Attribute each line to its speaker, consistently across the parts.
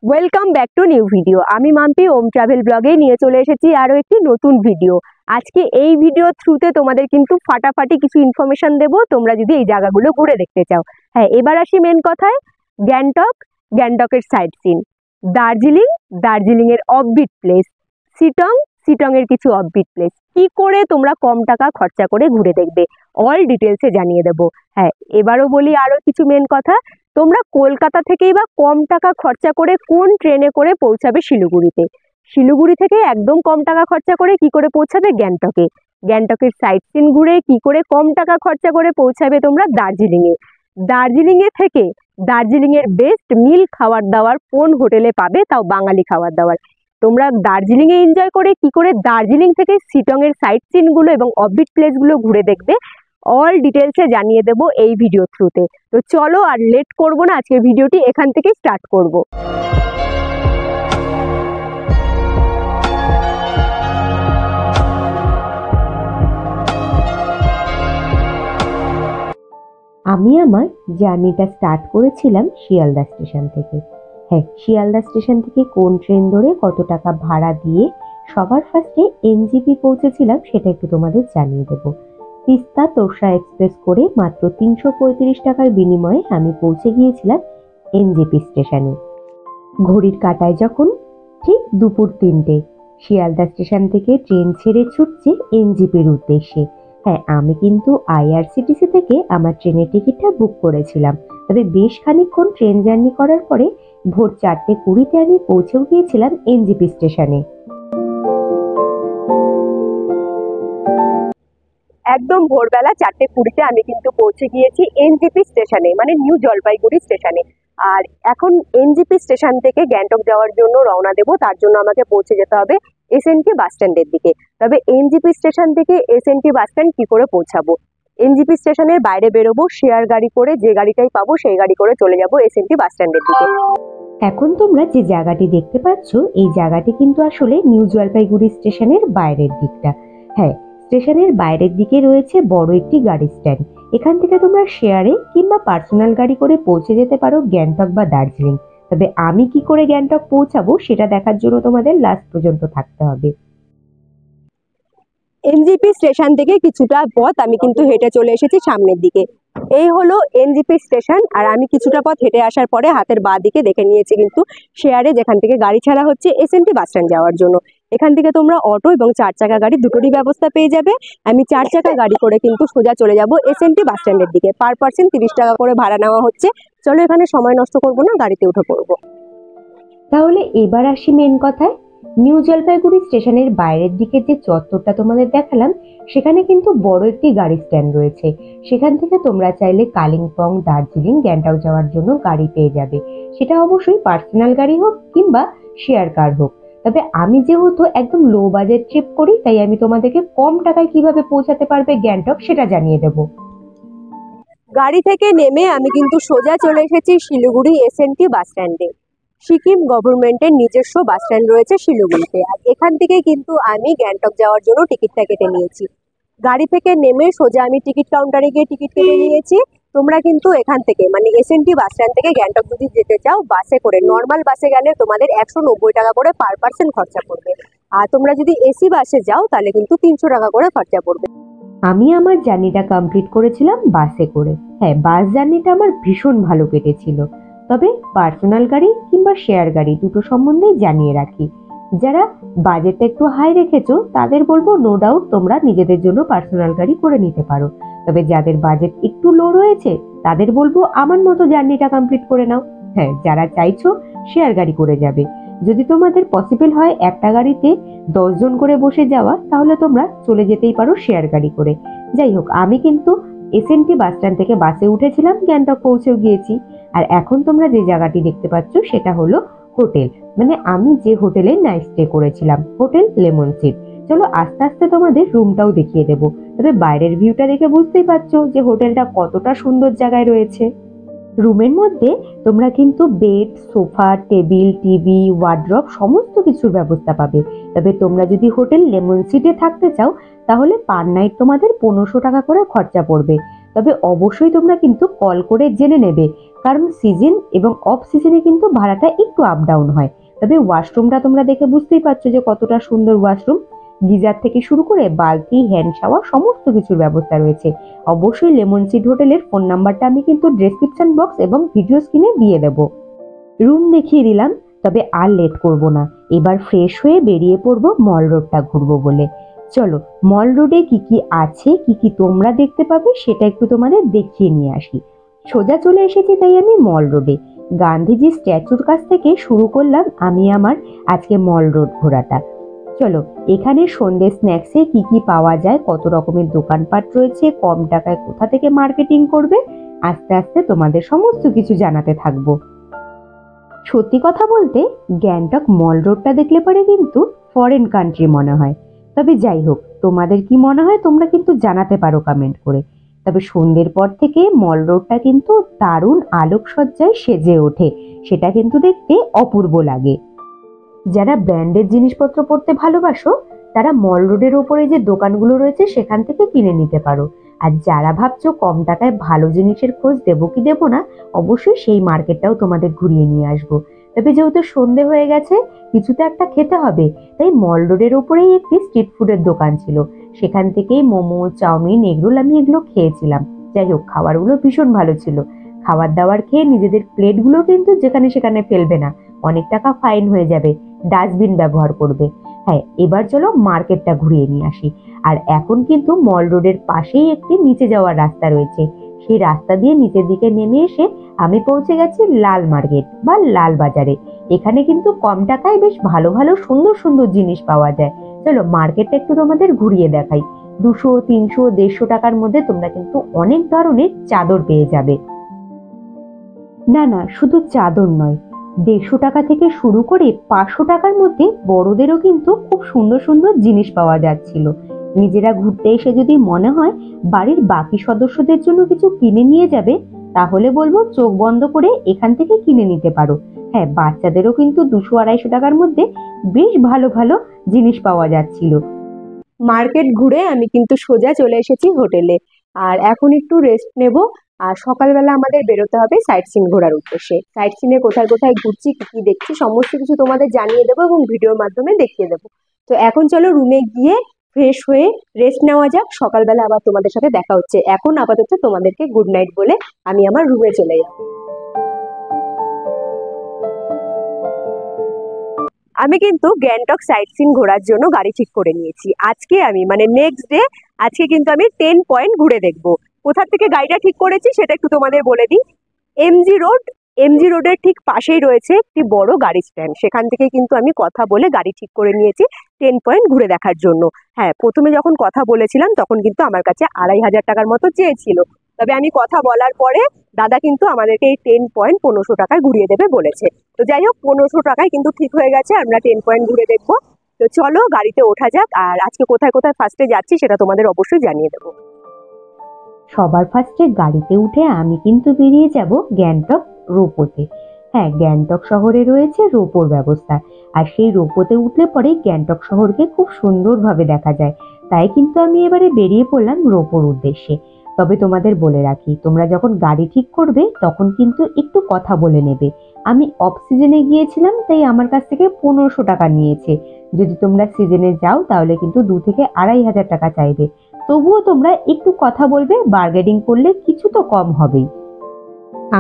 Speaker 1: Welcome back to new video. আমি মাম্পি ওম travel ব্লগে নিয়ে চলে এসেছি আরও একটি নতুন ভিডিও। আজকে এই ভিডিও থ্রুতে তোমাদের কিন্তু ফাটাফাটি কিছু ইনফরমেশন দেবো, তোমরা যদি এই জায়গাগুলো ঘুরে দেখতে চাও। হ্যাঁ, এবার আসি মেন কথায়। গ্যাংটকের সাইট সিন, দার্জিলিংয়ের অফবিট প্লেস, শিটংয়ের কিছু অফবিট প্লেস, কি করে তোমরা কম টাকা খরচা করে ঘুরে দেখবে, অল ডিটেলসে জানিয়ে দেবো। হ্যাঁ, এবারও বলি আরও কিছু মেন কথা। তোমরা কলকাতা থেকেই বা কম টাকা খরচা করে কোন ট্রেনে করে পৌঁছাবে শিলিগুড়িতে, শিলিগুড়ি থেকে একদম কম টাকা খরচা করে কি করে পৌঁছাবে গ্যাংটকের সাইট সিন ঘুরে কি করে কম টাকা খরচা করে পৌঁছাবে তোমরা দার্জিলিংয়ে থেকে দার্জিলিংয়ের বেস্ট মিল খাবার দাবার কোন হোটেলে পাবে, তাও বাঙালি খাবার দাবার। তোমরা দার্জিলিংয়ে এনজয় করে কি করে দার্জিলিং থেকে শিটংয়ের সাইট সিনগুলো এবং অফবিট প্লেসগুলো ঘুরে দেখবে, অল ডিটেলসে জানিয়ে দেবো এই ভিডিও থ্রুতে। তো চলো আর লেট করবো না, আজকের ভিডিওটি এখান থেকে স্টার্ট করব। আমি আমার জার্নিটা স্টার্ট করেছিলাম শিয়ালদা স্টেশন থেকে। হ্যাঁ, শিয়ালদা স্টেশন থেকে কোন ট্রেন ধরে কত টাকা ভাড়া দিয়ে সবার ফার্স্টে এনজিপি পৌঁছেছিলাম সেটা একটু তোমাদের জানিয়ে দেবো। তিস্তা তোরসা এক্সপ্রেস করে মাত্র 335 টাকার বিনিময়ে আমি পৌঁছে গিয়েছিলাম এনজিপি স্টেশনে। ঘড়ির কাঁটায় যখন ঠিক দুপুর 3টে, শিয়ালদা স্টেশন থেকে ট্রেন ছেড়ে ছুটছে এনজিপির উদ্দেশ্যে। হ্যাঁ, আমি কিন্তু আইআরসিটিসি থেকে আমার ট্রেনের টিকিটটা বুক করেছিলাম, তবে বেশ খানিকক্ষণ ট্রেন জার্নি করার পরে ভোর 4:20 আমি পৌঁছেও গিয়েছিলাম এনজিপি স্টেশনে। একদম ভোরবেলা 4:20 আমি কিন্তু পৌঁছে গিয়েছি এনজিপি স্টেশনে, মানে নিউ জলপাইগুড়ি স্টেশনে। আর এখন এনজিপি স্টেশন থেকে গ্যাংটক যাওয়ার জন্য রওনা দেবো, তার জন্য আমাকে পৌঁছে যেতে হবে এসএনটি বাস স্ট্যান্ডের দিকে। তবে এনজিপি স্টেশন থেকে এসএনটি বাস স্ট্যান্ড কি করে পৌঁছাবো? এনজিপি স্টেশনের বাইরে বেরোবো, শেয়ার গাড়ি করে, যে গাড়িটাই পাবো সেই গাড়ি করে চলে যাবো এসএনটি বাস স্ট্যান্ডের দিকে। এখন তোমরা যে জায়গাটি দেখতে পাচ্ছ, এই জায়গাটি কিন্তু আসলে নিউ জলপাইগুড়ি স্টেশনের বাইরের দিকটা। হ্যাঁ, স্টেশনের বাইরের দিকে রয়েছে বড় একটি গাড়ি স্ট্যান্ড। এখান থেকে তোমরা শেয়ারে কিংবা পার্সোনাল গাড়ি করে পৌঁছে যেতে পারো গ্যাংটক বা দার্জিলিং। তবে আমি কি করে গ্যাংটক পৌঁছাবো সেটা দেখার জন্য তোমাদের লাস্ট পর্যন্ত থাকতে হবে। এনজিপি স্টেশন থেকে কিছুটা পথ আমি কিন্তু হেঁটে চলে এসেছি সামনের দিকে। এই হলো এনজিপি স্টেশন। আর আমি কিছুটা পথ হেঁটে আসার পরে হাতের বাঁ দিকে দেখে নিয়েছি কিন্তু শেয়ারে, যেখান থেকে গাড়ি ছাড়া হচ্ছে এসএনটি বাস স্ট্যান্ড যাওয়ার জন্য। এখান থেকে তোমরা অটো এবং 4 চাকা গাড়ি দুটোরই ব্যবস্থা পেয়ে যাবে। আমি 4 চাকা গাড়ি করে কিন্তু সোজা চলে যাব এসএনটি বাস স্ট্যান্ডের দিকে। পার পার্সন 30 টাকা করে ভাড়া নেওয়া হচ্ছে। চলো, এখানে সময় নষ্ট করবো না, গাড়িতে উঠে পড়বো। তাহলে এবার আসি মেন কথায়। নিউ জলপাইগুড়ি স্টেশনের বাইরের দিকে যে চত্বরটা তোমাদের দেখালাম, সেখানে কিন্তু বড় একটি গাড়ি স্ট্যান্ড রয়েছে। সেখান থেকে তোমরা চাইলে কালিম্পং, দার্জিলিং, গ্যাংটক যাওয়ার জন্য গাড়ি পেয়ে যাবে। সেটা অবশ্যই পার্সোনাল গাড়ি হোক কিংবা শেয়ার কার হোক। তবে আমি যেহেতু একদম লো বাজেট ট্রিপ করি, তাই আমি তোমাদেরকে কম টাকায় কিভাবে পৌঁছাতে পারবে গ্যাংটক সেটা জানিয়ে দেবো। গাড়ি থেকে নেমে আমি কিন্তু সোজা চলে এসেছি শিলিগুড়ি এসএনটি বাস স্ট্যান্ডে। সিকিম গভর্নমেন্টের নিজস্ব বাস স্ট্যান্ড রয়েছে শিলিগুড়িতে। আর এখান থেকে কিন্তু আমি গ্যাংটক যাওয়ার জন্য টিকিটটা কেটে নিয়েছি। গাড়ি থেকে নেমে সোজা আমি টিকিট কাউন্টারে গিয়ে টিকিট কেটে নিয়েছি। তোমরা কিন্তু এখান থেকে মানে এসএনটি বাস স্ট্যান্ড থেকে গ্যাংটক যদি যেতে চাও বাসে করে, নর্মাল বাসে গেলে তোমাদের 190 টাকা করে পার পার্সন খরচা পড়বে। আর তোমরা যদি এসি বাসে যাও তাহলে কিন্তু 300 টাকা করে খরচা পড়বে। আমি আমার জার্নিটা কমপ্লিট করেছিলাম বাসে করে। হ্যাঁ, বাস জার্নিটা আমার ভীষণ ভালো কেটেছিল। তবে পার্সোনাল গাড়ি কিংবা শেয়ার গাড়ি দুটো সম্বন্ধেই জানিয়ে রাখি, যারা বাজেটটা একটু হাই রেখেছো তাদের বলবো নো ডাউট তোমরা নিজেদের জন্য পার্সোনাল গাড়ি করে নিতে পারো। তবে যাদের বাজেট একটু লো রয়েছে তাদের বলবো আমার মতো জার্নিটা কমপ্লিট করে নাও। হ্যাঁ, যারা চাইছো শেয়ার গাড়ি করে যাবে, যদি তোমাদের পসিবল হয় একটা গাড়িতে 10 জন করে বসে যাওয়া, তাহলে তোমরা চলে যেতেই পারো শেয়ার গাড়ি করে। যাই হোক, আমি কিন্তু এসএনটি বাস স্ট্যান্ড থেকে বাসে উঠেছিলাম, গ্যাংটক পৌঁছেও গিয়েছি। আর এখন তোমরা যে জায়গাটি দেখতে পাচ্ছ সেটা হলো হোটেল, মানে আমি যে হোটেলে নাইট স্টে করেছিলাম, হোটেল লেমন সিড। চলো আস্তে আস্তে তোমাদের রুমটাও দেখিয়ে দেবো। তবে বাইরের ভিউটা দেখে বুঝতেই পারছো যে হোটেলটা কতটা সুন্দর জায়গায় রয়েছে। রুমের মধ্যে তোমরা কিন্তু bed, sofa, table, TV, wardrobe সমস্ত কিছুর ব্যবস্থা পাবে। তবে তোমরা যদি হোটেল লেমন সিডে থাকতে চাও তাহলে পার নাইট তোমাদের 1500 টাকা করে খরচা পড়বে।
Speaker 2: তবে অবশ্যই তোমরা কিন্তু কল করে জেনে নেবে, কারণ সিজন এবং অফ সিজনে কিন্তু ভাড়াটা একটু আপ ডাউন হয়। তবে ওয়াশরুমটা তোমরা দেখে বুঝতেই পারছো যে কতটা সুন্দর ওয়াশরুম। গিজার থেকে শুরু করে বালতি, হ্যান্ড শাওয়ার সমস্ত কিছুর ব্যবস্থা রয়েছে। অবশ্যই লেমন সিড হোটেলের ফোন নাম্বারটা আমি কিন্তু ডেসক্রিপশন বক্স এবং ভিডিও স্ক্রিনে দিয়ে দেবো। রুম দেখিয়ে দিলাম, তবে আর লেট করব না, এবার ফ্রেশ হয়ে বেরিয়ে পড়বো মল রোডটা ঘুরবো বলে। চলো মল রোডে কি কি আছে, কি কি তোমরা দেখতে পাবে সেটা একটু তোমাদের দেখিয়ে নিয়ে আসি। সোজা চলে এসেছি তাই আমি মল রোডে। গান্ধীজি স্ট্যাচুর কাছ থেকে শুরু করলাম আমি আমার আজকে মল রোড ঘোরাটা। চলো এখানে সন্ধ্যে স্ন্যাক্সে কি কি পাওয়া যায়, কত রকমের দোকানপাট রয়েছে, কম টাকায় কোথা থেকে মার্কেটিং করবে, আস্তে আস্তে তোমাদের সমস্ত কিছু জানাতে থাকবো। সত্যি কথা বলতে গ্যাংটক মল রোডটা দেখলে পরে কিন্তু ফরেন কান্ট্রি মনে হয়। তবে যাই হোক, তোমাদের কি মনে হয় তোমরা কিন্তু জানাতে পারো কমেন্ট করে। তবে সন্ধ্যের পর থেকে মল রোডটা কিন্তু দারুণ আলোকসজ্জায় সেজে ওঠে, সেটা কিন্তু দেখতে অপূর্ব লাগে। যারা ব্র্যান্ডেড জিনিসপত্র পরতে ভালোবাসো তারা মল রোডের ওপরে যে দোকানগুলো রয়েছে সেখান থেকে কিনে নিতে পারো। আর যারা ভাবছো কম টাকায় ভালো জিনিসের খোঁজ দেবো কি দেবো না, অবশ্যই সেই মার্কেটটাও তোমাদের ঘুরিয়ে নিয়ে আসবো। তবে যেহেতু সন্ধে হয়ে গেছে, কিছু তো একটা খেতে হবে, তাই মল রোডের ওপরেই একটি স্ট্রিট ফুডের দোকান ছিল, সেখান থেকেই মোমো, চাউমিন, এগরোল আমি এগুলো খেয়েছিলাম। যাই হোক, খাবারগুলো ভীষণ ভালো ছিল। খাবার দাবার খেয়ে নিজেদের প্লেটগুলো কিন্তু যেখানে সেখানে ফেলবে না, অনেক টাকা ফাইন হয়ে যাবে। ডাস্টবিন ব্যবহার করবে। হ্যাঁ, এবার চলো মার্কেটটা ঘুরিয়ে নিয়ে আসি। আর এখন কিন্তু মল রোডের পাশেই একটি নিচে যাওয়ার রাস্তা রয়েছে, সেই রাস্তা দিয়ে নিচের দিকে নেমে এসে আমি পৌঁছে গেছি লাল মার্কেট বা লাল বাজারে। এখানে কিন্তু কম টাকায় বেশ ভালো ভালো সুন্দর সুন্দর জিনিস পাওয়া যায়। চলো মার্কেটটা একটু তোমাদের ঘুরিয়ে দেখাই। 200, 300, 150 টাকার মধ্যে তোমরা কিন্তু অনেক ধরনের চাদর পেয়ে যাবে। না না, শুধু চাদর নয়, 150 টাকা থেকে শুরু করে 500 টাকার মধ্যে বড়দেরও কিন্তু খুব সুন্দর সুন্দর জিনিস পাওয়া যাচ্ছিল। নিজেরা ঘুরতে এসে যদি মনে হয় বাড়ির বাকি সদস্যদের জন্য কিছু কিনে নিয়ে যাবে, তাহলে বলবো চোখ বন্ধ করে এখান থেকে কিনে নিতে পারো। হ্যাঁ, বাচ্চাদেরও কিন্তু 200-250 টাকার মধ্যে বেশ ভালো ভালো জিনিস পাওয়া যাচ্ছিল।
Speaker 1: মার্কেট ঘুরে আমি কিন্তু সোজা চলে এসেছি হোটেলে। আর এখন একটু রেস্ট নেব। আর সকালবেলা আমাদের বেরোতে হবে সাইট সিন ঘোরার উদ্দেশ্যে। সাইট সিনে কোথায় কোথায় ঘুরছি, কি কি দেখছি সমস্ত কিছু তোমাদের জানিয়ে দেবো এবং ভিডিওর মাধ্যমে দেখিয়ে দেবো। তো এখন চলো রুমে গিয়ে ফ্রেশ হয়ে রেস্ট নেওয়া যাক, সকালবেলা আবার তোমাদের সাথে দেখা হচ্ছে। এখন আপাতত তোমাদেরকে গুড নাইট বলে আমি আমার রুমে চলে যাব। আমি কিন্তু গ্যাংটক সাইট সিন ঘোরার জন্য গাড়ি ঠিক করে নিয়েছি। আজকে আমি মানে নেক্সট ডে আজকে কিন্তু আমি 10 পয়েন্ট ঘুরে দেখবো। কোথা থেকে গাড়িটা ঠিক করেছি সেটা একটু তোমাদের বলে দিই। এমজি রোড, এমজি রোডের ঠিক পাশেই রয়েছে একটি বড় গাড়ি স্ট্যান্ড, সেখান থেকে কিন্তু আমি কথা বলে গাড়ি ঠিক করে নিয়েছি 10 পয়েন্ট ঘুরে দেখার জন্য। হ্যাঁ, প্রথমে যখন কথা বলেছিলাম তখন কিন্তু আমার কাছে 2500 টাকার মতো চেয়েছিল, তবে আমি কথা বলার পরে দাদা কিন্তু আমাদেরকে এই 10 পয়েন্ট 1500 টাকায় ঘুরিয়ে দেবে বলেছে। তো যাই হোক, 1500 টাকায় কিন্তু ঠিক হয়ে গেছে, আমরা 10 পয়েন্ট ঘুরে দেখবো। তো চলো গাড়িতে ওঠা যাক, আর আজকে কোথায় কোথায় ফার্স্টে যাচ্ছি সেটা তোমাদের অবশ্যই জানিয়ে দেবো।
Speaker 2: সবার ফার্স্টে গাড়িতে উঠে আমি কিন্তু বেরিয়ে যাব গ্যাংটক রোপোতে। হ্যাঁ, গ্যাংটক শহরে রয়েছে রোপোর ব্যবস্থা, আর সেই রোপোতে উঠলে পরে গ্যাংটক শহরকে খুব সুন্দরভাবে দেখা যায়। তাই কিন্তু আমি এবারে বেরিয়ে পড়লাম রোপোর উদ্দেশ্যে। তবে তোমাদের বলে রাখি, তোমরা যখন গাড়ি ঠিক করবে তখন কিন্তু একটু কথা বলে নেবে। আমি অফ সিজনে গিয়েছিলাম তাই আমার কাছ থেকে 1500 টাকা নিয়েছে। যদি তোমরা সিজনে যাও তাহলে কিন্তু 2 থেকে 2500 টাকা চাইবে। তবুও তোমরা একটু কথা বলবে, বার্গেনিং করলে কিছু তো কম হবেই।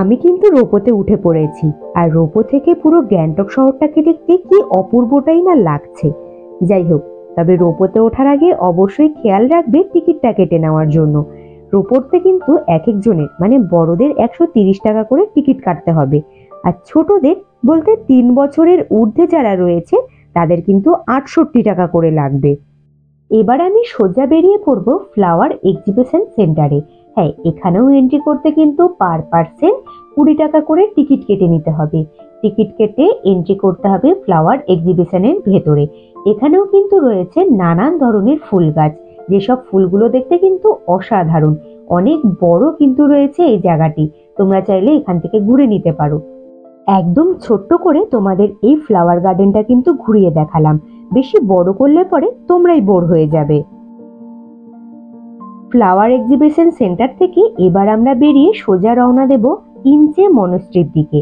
Speaker 2: আমি কিন্তু রোপোতে উঠে পড়েছি, আর রোপো থেকে পুরো গ্যাংটক শহরটাকে দেখতে কি অপূর্বটাই না লাগছে। যাই হোক, তবে রোপোতে ওঠার আগে অবশ্যই খেয়াল রাখবে টিকিটটা কেটে নেওয়ার জন্য। রোপোতে কিন্তু এক একজনের মানে বড়দের 130 টাকা করে টিকিট কাটতে হবে, আর ছোটদের বলতে 3 বছরের ঊর্ধ্বে যারা রয়েছে তাদের কিন্তু 68 টাকা করে লাগবে। এবার আমি সোজা বেরিয়ে পড়বো ফ্লাওয়ার এক্সিবিশন সেন্টারে। হ্যাঁ, এখানেও এন্ট্রি করতে কিন্তু পার পার্সন 20 টাকা করে টিকিট কেটে নিতে হবে। টিকিট কেটে এন্ট্রি করতে হবে ফ্লাওয়ার এক্সিবিশনের ভেতরে। এখানেও কিন্তু রয়েছে নানান ধরনের ফুল গাছ, যেসব ফুলগুলো দেখতে কিন্তু অসাধারণ। অনেক বড় কিন্তু রয়েছে এই জায়গাটি, তোমরা চাইলে এখান থেকে ঘুরে নিতে পারো। একদম ছোট্ট করে তোমাদের এই ফ্লাওয়ার গার্ডেনটা কিন্তু ঘুরিয়ে দেখালাম, বেশি বড় করলে পরে তোমরাই বোর হয়ে যাবে। ফ্লাওয়ার এক্সিবিশন সেন্টার থেকে এবার আমরা বেরিয়ে সোজা রওনা দেব ইঞ্চে মনস্ট্রির দিকে।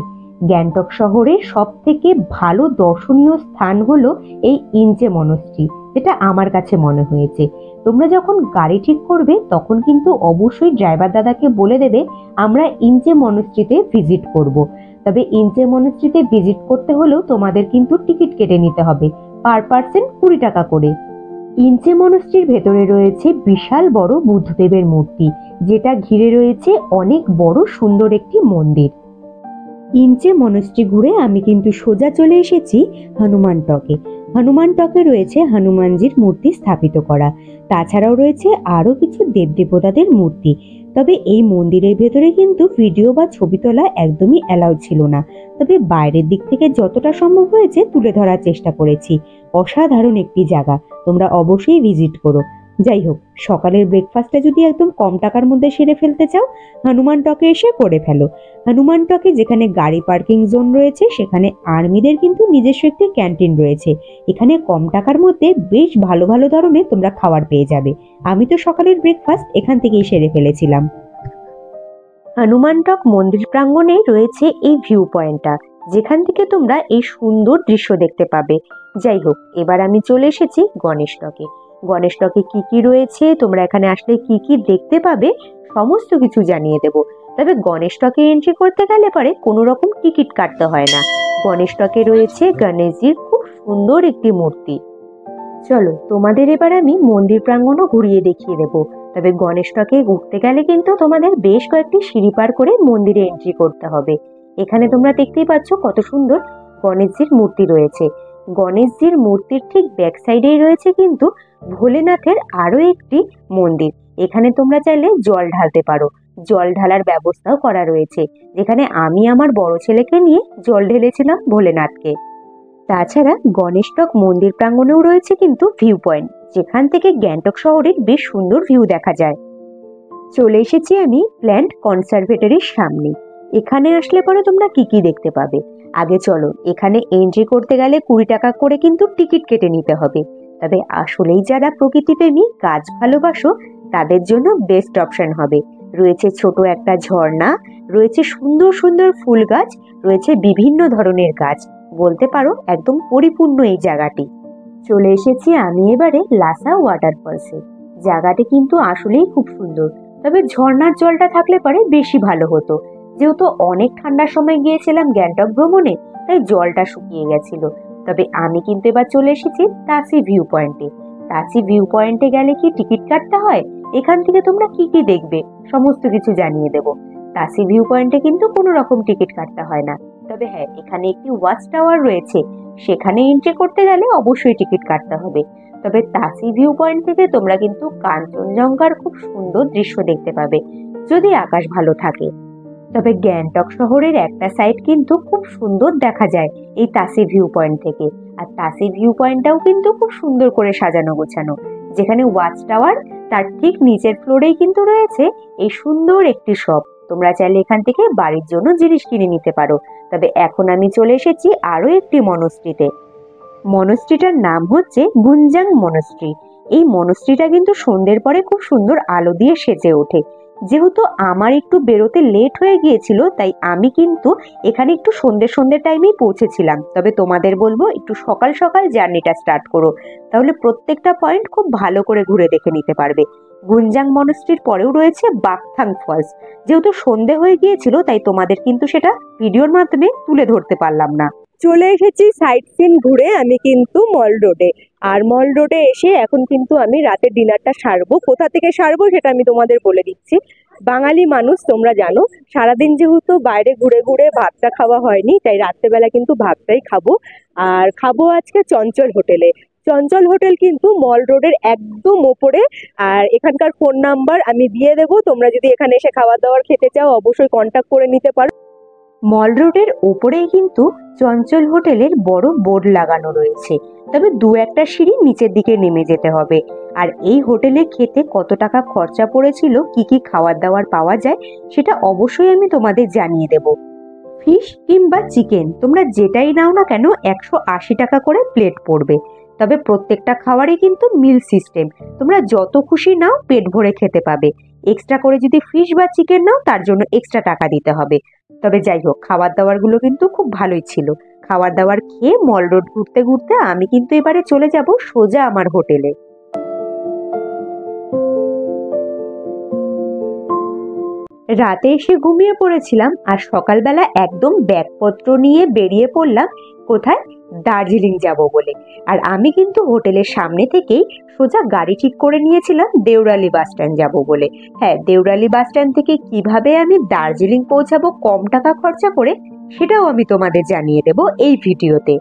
Speaker 2: গ্যাংটক শহরের সব থেকে ভালো দর্শনীয় স্থান হলো এই ইঞ্চে মনস্ট্রি, যেটা আমার কাছে মনে হয়েছে। তোমরা যখন গাড়ি ঠিক করবে তখন কিন্তু অবশ্যই ড্রাইভার দাদাকে বলে দেবে আমরা ইঞ্চে মনস্ট্রিতে ভিজিট করব। তবে ইঞ্চে মনস্ট্রিতে ভিজিট করতে হলেও তোমাদের কিন্তু টিকিট কেটে নিতে হবে, পার পার্সন 20 টাকা করে। ইঞ্চে মনস্ট্রির ভেতরে রয়েছে বিশাল বড় বুদ্ধদেবের মূর্তি, যেটা ঘিরে রয়েছে অনেক বড় সুন্দর একটি মন্দির। ইঞ্চে মনস্ট্রি ঘুরে আমি কিন্তু সোজা চলে এসেছি হনুমান টকে। হনুমান টকে রয়েছে হনুমানজির মূর্তি স্থাপিত করা, তাছাড়াও রয়েছে আরো কিছু দেবদেবতাদের মূর্তি। তবে এই মন্দিরের ভেতরে কিন্তু ভিডিও বা ছবি তোলা একদমই অ্যালাউড ছিল না, তবে বাইরের দিক থেকে যতটা সম্ভব হয়েছে তুলে ধরার চেষ্টা করেছি। অসাধারণ একটি জায়গা, তোমরা অবশ্যই ভিজিট করো। যাই হোক, সকালের ব্রেকফাস্টটা যদি একদম কম টাকার মধ্যে সেরে ফেলতে চাও, হনুমান টকে এসে করে ফেলো। হনুমান টকে যেখানে গাড়ি পার্কিং জোন রয়েছে, সেখানে আর্মিদের কিন্তু নিজস্ব একটি ক্যান্টিন রয়েছে। এখানে কম টাকার মধ্যে বেশ ভালো ভালো ধরনের তোমরা খাবার পেয়ে যাবে। আমি তো সকালের ব্রেকফাস্ট এখান থেকেই সেরে ফেলেছিলাম। হনুমান টক মন্দির প্রাঙ্গণে রয়েছে এই ভিউ পয়েন্টটা, যেখান থেকে তোমরা এই সুন্দর দৃশ্য দেখতে পাবে। যাই হোক, এবার আমি চলে এসেছি গণেশ টকে। গণেশ টকে কি কি রয়েছে, তোমরা এখানে আসলে কি কি দেখতে পাবে, সমস্ত কিছু জানিয়ে দেব। তবে গণেশ টকে এন্ট্রি করতে গেলে পরে কোনো রকম টিকিট কাটতে হয় না। গণেশ টকে রয়েছে গণেশজির খুব সুন্দর একটি মূর্তি। চলো, তোমাদের এবার আমি মন্দির প্রাঙ্গণও ঘুরিয়ে দেখিয়ে দেব। তবে গণেশ টকে ঘুরতে গেলে কিন্তু তোমাদের বেশ কয়েকটি সিঁড়ি পার করে মন্দিরে এন্ট্রি করতে হবে। এখানে তোমরা দেখতেই পাচ্ছ কত সুন্দর গণেশজির মূর্তি রয়েছে। গণেশজির মূর্তির ঠিক ব্যাক সাইডেই রয়েছে কিন্তু ভোলেনাথের আরো একটি মন্দির। এখানে তোমরা চাইলে জল ঢালতে পারো, জল ঢালার ব্যবস্থাও করা রয়েছে, যেখানে আমি আমার বড় ছেলেকে নিয়ে জল ঢেলেছিলাম ভোলেনাথকে। তাছাড়া গণেশ টক মন্দির প্রাঙ্গণেও রয়েছে কিন্তু ভিউ পয়েন্ট, যেখান থেকে গ্যাংটক শহরের বেশ সুন্দর ভিউ দেখা যায়। চলে এসেছি আমি প্ল্যান্ট কনসারভেটরির সামনে। এখানে আসলে পরে তোমরা কি কি দেখতে পাবে। আগে চলো, এখানে এন্ট্রি করতে গেলে 20 টাকা করে কিন্তু টিকিট কেটে নিতে হবে। তবে আসলেই যারা প্রকৃতিপ্রেমী, গাছ ভালোবাসো, তাদের জন্য বেস্ট অপশন হবে। রয়েছে ছোট একটা ঝর্ণা, রয়েছে সুন্দর সুন্দর ফুল গাছ, রয়েছে বিভিন্ন ধরনের গাছ। বলতে পারো একদম পরিপূর্ণ এই জায়গাটি। চলে এসেছি আমি এবারে লাসা ওয়াটারফলসে। জায়গাটি কিন্তু আসলেই খুব সুন্দর, তবে ঝর্ণার জলটা থাকলে পরে বেশি ভালো হতো। যেহেতু অনেক ঠান্ডার সময় গিয়েছিলাম গ্যাংটক ভ্রমণে, তাই জলটা শুকিয়ে গেছিল। তবে আমি কিন্তু এবার চলে এসেছি তাসি ভিউ পয়েন্টে। তাসি ভিউ পয়েন্টে গেলে কি টিকিট কাটতে হয়, এখান থেকে তোমরা কি কি দেখবে সমস্ত কিছু জানিয়ে দেব। তাসি ভিউ পয়েন্টে কিন্তু কোনো রকম টিকিট কাটতে হয় না। তবে হ্যাঁ, এখানে একটি ওয়াচ টাওয়ার রয়েছে, সেখানে এন্ট্রি করতে গেলে অবশ্যই টিকিট কাটতে হবে। তবে তাসি ভিউ পয়েন্ট থেকে তোমরা কিন্তু কাঞ্চনজঙ্ঘার খুব সুন্দর দৃশ্য দেখতে পাবে, যদি আকাশ ভালো থাকে। তবে গ্যাংটক শহরের একটা সাইড কিন্তু খুব সুন্দর দেখা যায় এই তাসি ভিউ পয়েন্ট থেকে। আর তাসি ভিউ পয়েন্টটাও কিন্তু খুব সুন্দর করে সাজানো গোছানো, যেখানে ওয়াচ টাওয়ার, তার ঠিক নিচের ফ্লোরেই কিন্তু রয়েছে এই সুন্দর একটি শপ। তোমরা চাইলে এখান থেকে বাড়ির জন্য জিনিস কিনে নিতে পারো। তবে এখন আমি চলে এসেছি আরো একটি মনস্ট্রিতে। মনস্ট্রিটার নাম হচ্ছে গুঞ্জাং মনস্ট্রি। এই মনস্ট্রিটা কিন্তু সন্ধ্যের পরে খুব সুন্দর আলো দিয়ে সেজে ওঠে। যেহেতু আমার একটু বেরোতে লেট হয়ে গিয়েছিল, তাই আমি কিন্তু এখানে একটু সন্ধ্যে টাইমেই পৌঁছেছিলাম। তবে তোমাদের বলবো একটু সকাল সকাল জার্নিটা স্টার্ট করো, তাহলে প্রত্যেকটা পয়েন্ট খুব ভালো করে ঘুরে দেখে নিতে পারবে। গুঞ্জাং মনস্ট্রির পরেও রয়েছে বাকথাং ফলস। যেহেতু সন্ধে হয়ে গিয়েছিল, তাই তোমাদের কিন্তু সেটা ভিডিওর মাধ্যমে তুলে ধরতে পারলাম না। চলে এসেছি সাইট সিন ঘুরে আমি কিন্তু মল রোডে। আর মল রোডে এসে এখন কিন্তু আমি রাতের ডিনারটা সারবো। কোথা থেকে সারবো সেটা আমি তোমাদের বলে দিচ্ছি। বাঙালি মানুষ, তোমরা জানো, সারাদিন যেহেতু বাইরে ঘুরে ঘুরে ভাতটা খাওয়া হয়নি, তাই রাত্রেবেলা কিন্তু ভাতটাই খাবো। আর খাবো আজকে চঞ্চল হোটেলে। চঞ্চল হোটেল কিন্তু মল রোডের একদম ওপরে। আর এখানকার ফোন নাম্বার আমি দিয়ে দেবো, তোমরা যদি এখানে এসে খাবার দাবার খেতে চাও অবশ্যই কন্ট্যাক্ট করে নিতে পারো। মল রোডের ওপরেই কিন্তু চঞ্চল হোটেলের বড় বোর্ড লাগানো রয়েছে, তবে 2-1টা সিঁড়ি নিচের দিকে নেমে যেতে হবে। আর এই হোটেলে খেতে কত টাকা খরচা পড়েছিল, কি কি খাবার দাবার পাওয়া যায়, সেটা অবশ্যই আমি তোমাদের জানিয়ে দেব। ফিশ কিংবা চিকেন তোমরা যেটাই নাও না কেন 180 টাকা করে প্লেট পড়বে।
Speaker 1: তবে প্রত্যেকটা খাবারই কিন্তু মিল সিস্টেম, তোমরা যত খুশি নাও পেট ভরে খেতে পাবে। এক্সট্রা করে যদি ফিশ বা চিকেন নাও তার জন্য এক্সট্রা টাকা দিতে হবে। তবে যাই হোক, খাবার দাবারগুলো কিন্তু খুব ভালোই ছিল। খাবার দাবার খেয়ে মল রোড ঘুরতে ঘুরতে আমি কিন্তু এবারে চলে যাব সোজা আমার হোটেলে। রাতে এসে ঘুমিয়ে পড়েছিলাম আর সকালবেলা একদম ব্যাগপত্র নিয়ে বেরিয়ে পড়লাম কোথায়, দার্জিলিং যাব বলে। আর আমি কিন্তু হোটেলের সামনে থেকেই সোজা গাড়ি ঠিক করে নিয়েছিলাম দেউরালি বাস স্ট্যান্ড যাব বলে। হ্যাঁ, দেউরালি বাস স্ট্যান্ড থেকে কিভাবে আমি দার্জিলিং পৌঁছাবো কম টাকা খরচা করে, সেটাও আমি তোমাদের জানিয়ে দেব এই ভিডিওতে।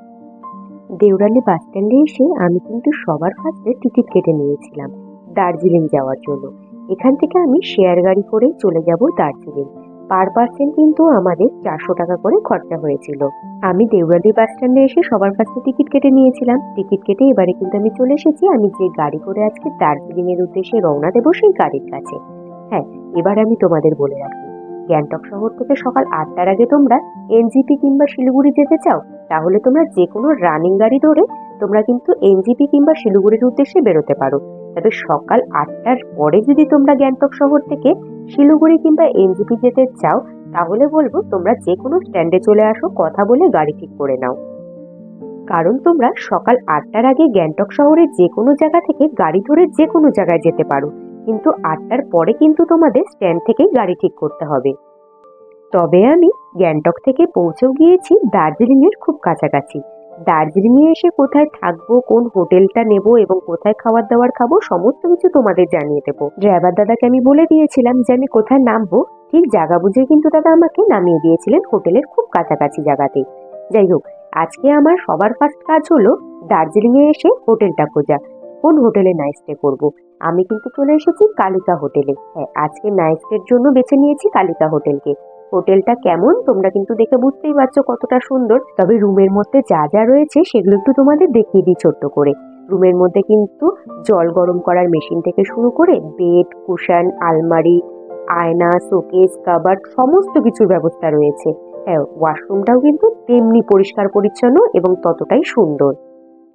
Speaker 1: দেউরালি বাস স্ট্যান্ডে এসে আমি কিন্তু সবার ফার্স্টে টিকিট কেটে নিয়েছিলাম দার্জিলিং যাওয়ার জন্য। এখান থেকে আমি শেয়ার গাড়ি করে চলে যাব দার্জিলিং। পার পার্সন কিন্তু আমাদের 400 টাকা করে খরচা হয়েছিল। আমি দেউরালি বাস স্ট্যান্ডে এসে সবার ফার্স্টে টিকিট কেটে নিয়েছিলাম। টিকিট কেটে এবারে কিন্তু আমি চলে এসেছি আমি যে গাড়ি করে আজকে দার্জিলিং এর উদ্দেশ্যে রওনা দেবো সেই গাড়ির কাছে। হ্যাঁ, এবার আমি তোমাদের বলে রাখি, গ্যাংটক শহর থেকে সকাল 8টার আগে তোমরা এনজিপি কিংবা শিলিগুড়ি যেতে চাও, তাহলে তোমরা যে কোনো রানিং গাড়ি ধরে তোমরা কিন্তু এনজিপি কিংবা শিলিগুড়ির উদ্দেশ্যে বেরোতে পারো। তবে সকাল 8টার পরে যদি তোমরা গ্যাংটক শহর থেকে শিলিগুড়ি কিংবা এনজিপি যেতে চাও, তাহলে বলবো তোমরা যে কোনো স্ট্যান্ডে চলে আসো, কথা বলে গাড়ি ঠিক করে নাও। কারণ তোমরা সকাল 8টার আগে গ্যাংটক শহরের যে কোনো জায়গা থেকে গাড়ি ধরে যে কোনো জায়গায় যেতে পারো, কিন্তু 8টার পরে কিন্তু তোমাদের স্ট্যান্ড থেকেই গাড়ি ঠিক করতে হবে। তবে আমি গ্যাংটক থেকে পৌঁছেও গিয়েছি দার্জিলিং এর খুব কাছাকাছি। দার্জিলিং এ এসে কোথায় থাকবো, কোন হোটেলটা নেব এবং কোথায় খাবার দাবার খাবো সমস্ত কিছু তোমাদের জানিয়ে দেবো। ড্রাইভার দাদাকে আমি বলে দিয়েছিলাম যে আমি কোথায় নামবো, ঠিক জায়গা বুঝে কিন্তু দাদা আমাকে নামিয়ে দিয়েছিলেন হোটেলের খুব কাছাকাছি জায়গাতেই। যাই হোক, আজকে আমার সবার ফার্স্ট কাজ হলো দার্জিলিং এ এসে হোটেলটা খোঁজা, কোন হোটেলে নাইট স্টে করবো। আমি কিন্তু চলে এসেছি কালিকা হোটেলে। হ্যাঁ, আজকে নাইট স্টের জন্য বেছে নিয়েছি কালিকা হোটেলকে। হোটেলটা কেমন তোমরা কিন্তু দেখে বুঝতেই পারছো কতটা সুন্দর। তবে রুমের মধ্যে যা যা রয়েছে সেগুলো একটু তোমাদের দেখিয়ে দিই ছোট্ট করে। রুমের মধ্যে কিন্তু জল গরম করার মেশিন থেকে শুরু করে বেড, কুশন, আলমারি, আয়না, শোকেস, কাবার্ড সমস্ত কিছুর ব্যবস্থা রয়েছে। হ্যাঁ, ওয়াশরুমটাও কিন্তু তেমনি পরিষ্কার পরিচ্ছন্ন এবং ততটাই সুন্দর।